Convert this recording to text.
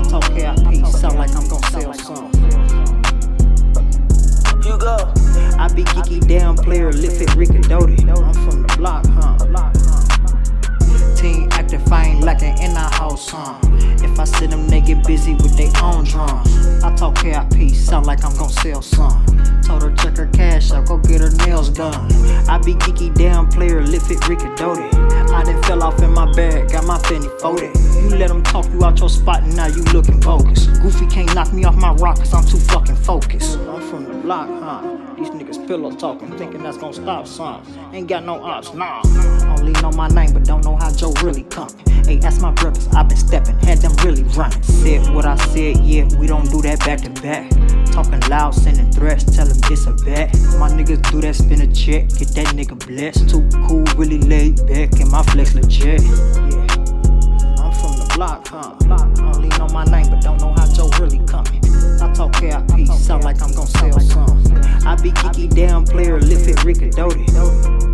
talk KIP, sound like I'm gon' sell some. You go. I be geeky down player, lift it rickadoti. I'm from the block, huh? Team active, I ain't lacking in our house, huh? If I see them, they get busy with their own drums. I talk KIP, sound like I'm gon' sell some. Told her check her cash out, go get her nails done. I be geeky down player, lift it rickadoti. I done fell off in my bag, got my Fendi folded. You let them talk you out your spot and now you looking bogus. Goofy can't knock me off my rock cause I'm too fucking focused. I'm from the block, huh? These niggas pillow talking, thinking that's gon' stop some. Ain't got no ops, nah. Only know my name but don't know how Joe really coming. Hey, ask my brothers, I been stepping, had them really running. Said what I said, yeah, we don't do that back to back. Talking loud, sending threats, tell them it's a bet. My niggas do that, spin a check, get that nigga blessed. Too cool, really laid back, and my flex legit. Yeah, I'm from the block, huh? Only know my name, but don't know how Joe really coming. I talk KIP, sound like I'm gon' sell some. I be geeky down player, lift it rickadoti.